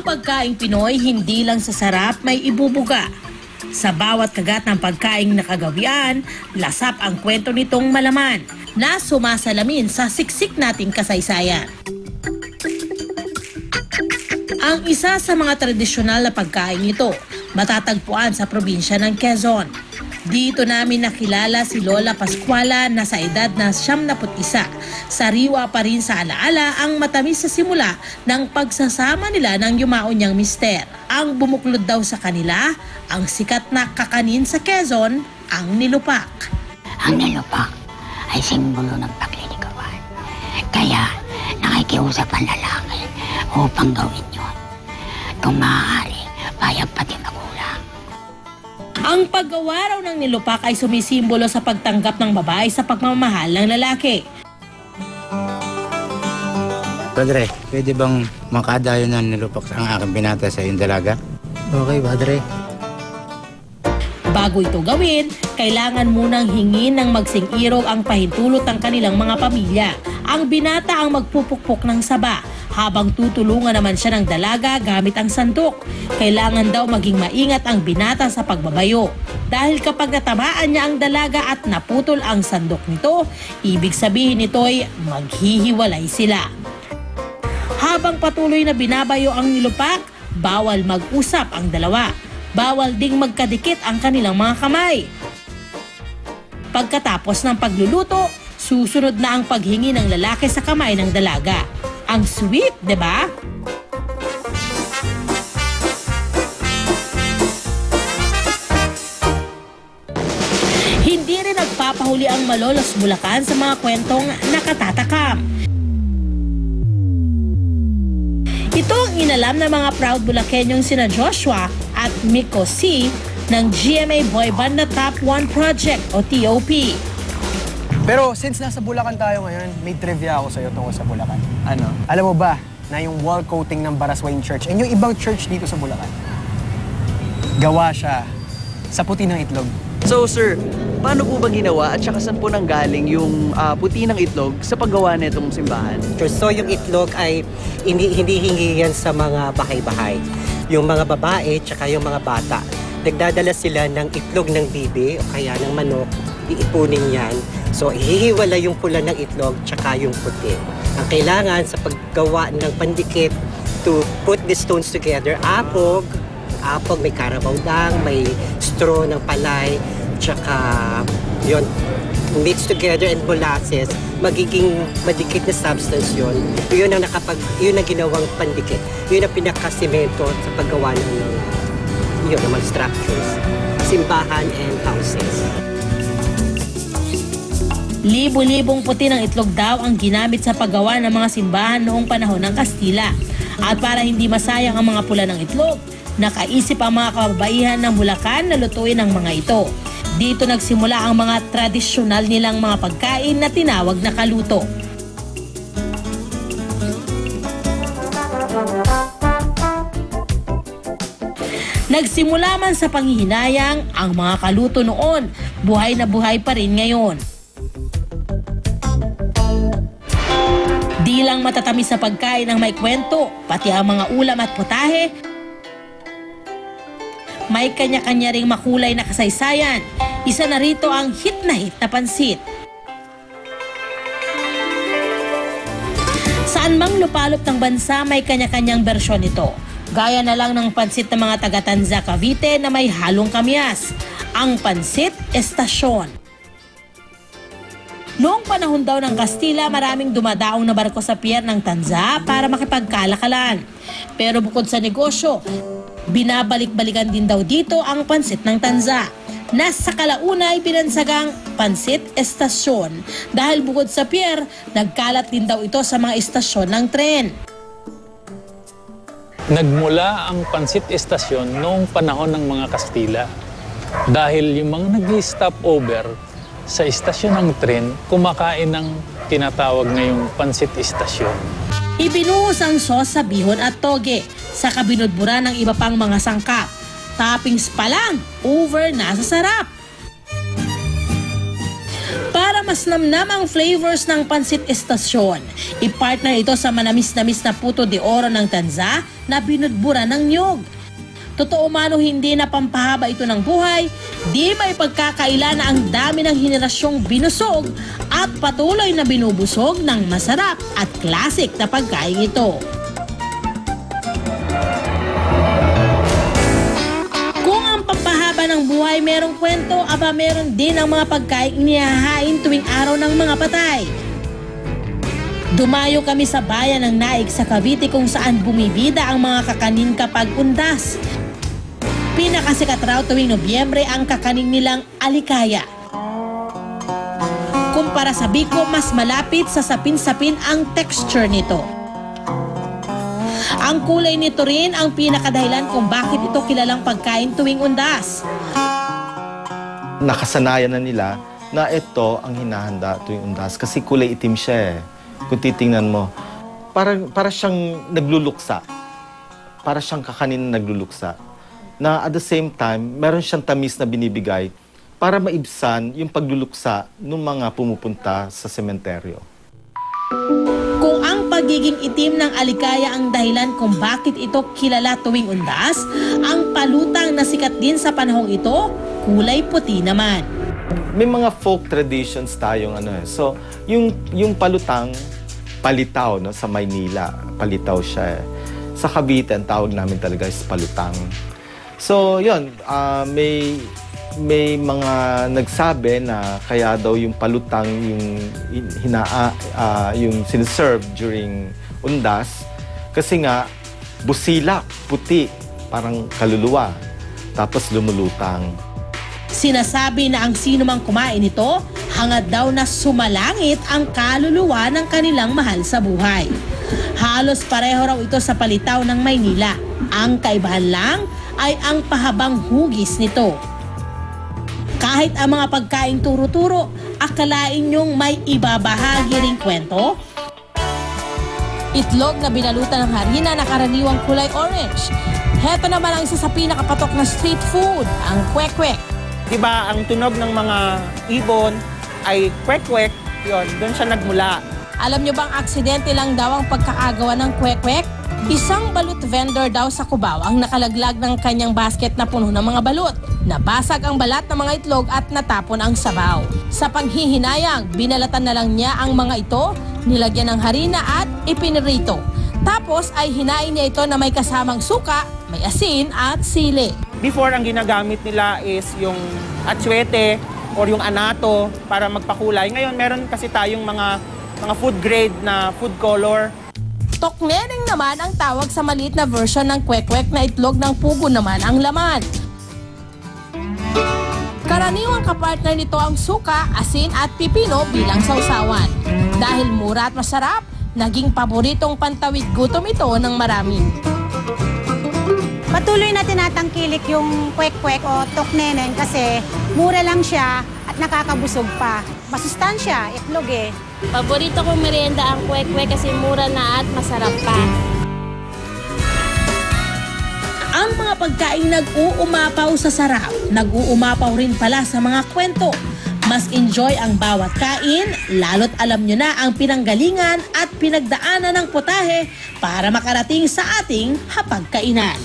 Ang pagkaing Pinoy hindi lang sa sarap may ibubuga. Sa bawat kagat ng pagkaing nakagawian, lasap ang kwento nitong malaman na sumasalamin sa siksik nating kasaysayan. Ang isa sa mga tradisyonal na pagkain ito, matatagpuan sa probinsya ng Quezon. Dito namin nakilala si Lola Pascuala na sa edad na 71. Sariwa pa rin sa alaala ang matamis sa simula ng pagsasama nila ng yumaon niyang mister. Ang bumuklod daw sa kanila, ang sikat na kakanin sa Quezon, ang nilupak. Ang nilupak ay simbolo ng pagliligawan. Kaya nakikiusap ang lalaki upang gawin yun. Kung maaari, payag pati magulang. Ang paggawa raw ng nilupak ay sumisimbolo sa pagtanggap ng babae sa pagmamahal ng lalaki. Padre, pwede bang makadayo ng nilupak ang aking binata sa iyong dalaga? Okay, Padre. Bago ito gawin, kailangan munang hingin ng magsing-irog ang pahintulot ng kanilang mga pamilya. Ang binata ang magpupukpok ng saba, habang tutulungan naman siya ng dalaga gamit ang sandok. Kailangan daw maging maingat ang binata sa pagbabayo. Dahil kapag natamaan niya ang dalaga at naputol ang sandok nito, ibig sabihin nito'y maghihiwalay sila. Habang patuloy na binabayo ang nilupak, bawal mag-usap ang dalawa. Bawal ding magkadikit ang kanilang mga kamay. Pagkatapos ng pagluluto, susunod na ang paghingi ng lalaki sa kamay ng dalaga. Ang sweet, di ba? Hindi rin nagpapahuli ang Malolos Bulacan sa mga kwentong nakatatakam. Ito ang inalam ng mga proud Bulakenyong sina Joshua at Miko C ng GMA Boy Band na Top 1 Project o TOP. Pero since nasa Bulacan tayo ngayon, may trivia ako sa'yo tungkol sa Bulacan. Ano? Alam mo ba na yung wall coating ng Baraswain Church and yung ibang church dito sa Bulacan, gawa siya sa puti ng itlog. So sir, paano po ba ginawa at saka saan po nanggaling yung puti ng itlog sa paggawa nitong simbahan? So yung itlog ay hindi hingi yan sa mga bahay-bahay. Yung mga babae tsaka yung mga bata, nagdadala sila ng itlog ng bibi o kaya ng manok, iipunin yan. So, hihiwala yung pula ng itlog tsaka yung puti. Ang kailangan sa paggawa ng pandikit to put the stones together, apog, may carabao dang, may straw ng palay, tsaka yun, mixed together and molasses, magiging madikit na substance yun. Yun ang ginawang pandikit. Yun ang pinakasimento sa paggawa ng mga structures, simbahan and houses. Libo-libong puti ng itlog daw ang ginamit sa paggawa ng mga simbahan noong panahon ng Kastila. At para hindi masayang ang mga pula ng itlog, nakaisip ang mga kababaihan ng Bulacan na lutuin ang mga ito. Dito nagsimula ang mga tradisyonal nilang mga pagkain na tinawag na kaluto. Nagsimula man sa panghihinayang, ang mga kaluto noon, buhay na buhay pa rin ngayon. Di lang matatamis sa pagkain ang may kwento, pati ang mga ulam at putahe, may kanya-kanya ring makulay na kasaysayan. Isa na rito ang hit na pansit. Saan mang lupalop ng bansa may kanya-kanyang bersyon nito. Gaya na lang ng pansit ng mga taga-Tanza, Cavite na may halong kamyas, ang pansit estasyon. Noong panahon daw ng Kastila, maraming dumadaong na barko sa pier ng Tanza para makipagkalakalan. Pero bukod sa negosyo, binabalik-balikan din daw dito ang pansit ng Tanza. Nasa kalauna ay binansagang pansit estasyon dahil bukod sa pier, nagkalat din daw ito sa mga estasyon ng tren. Nagmula ang pansit estasyon noong panahon ng mga Kastila dahil yung mga nag-stop over sa istasyon ng tren, kumakain ng tinatawag ngayong pansit estasyon. Ibinuhos ang sauce sa bihon at toge, sa kabinudbura ng iba pang mga sangkap. Toppings pa lang, over na sa sarap. Para mas namnam ang flavors ng pansit estasyon. I-partner ito sa manamis-namis na puto de oro ng tanza na binudbura ng niyog. Totoo man o hindi na pampahaba ito ng buhay, di may pagkakaila na ang dami ng henerasyong binusog at patuloy na binubusog ng masarap at classic na pagkain ito. Kung ang pampahaba ng buhay merong kwento, aba meron din ang mga pagkain inihahain tuwing araw ng mga patay. Dumayo kami sa bayan ng Naik sa Cavite kung saan bumibida ang mga kakanin kapag undas. Pinakasikat raw tuwing Nobyembre ang kakanin nilang alikaya. Kumpara sa biko, mas malapit sa sapin-sapin ang texture nito. Ang kulay nito rin ang pinakadahilan kung bakit ito kilalang pagkain tuwing undas. Nakasanayan na nila na ito ang hinahanda tuwing undas kasi kulay itim siya eh. Kung titingnan mo, para siyang nagluluksa. Para siyang kakanin na nagluluksa. Na at the same time, meron siyang tamis na binibigay para maibsan yung pagluluksa ng mga pumupunta sa sementeryo. Kung ang pagiging itim ng alikaya ang dahilan kung bakit ito kilala tuwing undas, ang palutang na sikat din sa panahong ito, kulay puti naman. May mga folk traditions tayong So, yung palutang, palitaw no, sa Maynila. Palitaw siya eh. Sa Cavite, ang tawag namin talaga is palutang. So, yun, may mga nagsabi na kaya daw yung palutang yung siniserve during undas kasi nga busilak, puti, parang kaluluwa, tapos lumulutang. Sinasabi na ang sino mang kumain nito, hangad daw na sumalangit ang kaluluwa ng kanilang mahal sa buhay. Halos pareho raw ito sa palitaw ng Maynila. Ang kaibahan lang ay ang pahabang hugis nito. Kahit ang mga pagkain turo-turo, akalain nyong may ibabahagi ring kwento? Itlog na binalutan ng harina na karaniwang kulay orange. Heto naman ang isa sa pinakapatok na street food, ang kwek-kwek. Diba ang tunog ng mga ibon ay kwek-kwek, yun, doon siya nagmula. Alam nyo bang aksidente lang daw ang pagkakagawa ng kwek-kwek? Isang balut vendor daw sa Cubao ang nakalaglag ng kanyang basket na puno ng mga balut. Nabasag ang balat ng mga itlog at natapon ang sabaw. Sa panghihinayang, binalatan na lang niya ang mga ito, nilagyan ng harina at ipinirito. Tapos ay hinain niya ito na may kasamang suka, may asin at sili. Before, ang ginagamit nila is yung atsuete or yung anato para magpakulay. Ngayon, meron kasi tayong mga food grade na food color. Tokneneng naman ang tawag sa maliit na version ng kwek-kwek na itlog ng pugo naman ang laman. Karaniwang kapartner nito ang suka, asin at pipino bilang sausawan. Dahil mura at masarap, naging paboritong pantawid gutom ito ng marami. Patuloy na tinatangkilik yung kwek-kwek o tokneneng kasi mura lang siya at nakakabusog pa. Masustansya, itlog eh. Paborito kong merienda ang kwek-kwek kasi mura na at masarap pa. Ang mga pagkain nag-uumapaw sa sarap, nag-uumapaw rin pala sa mga kwento. Mas enjoy ang bawat kain, lalo't alam nyo na ang pinanggalingan at pinagdaanan ng putahe para makarating sa ating hapagkainan.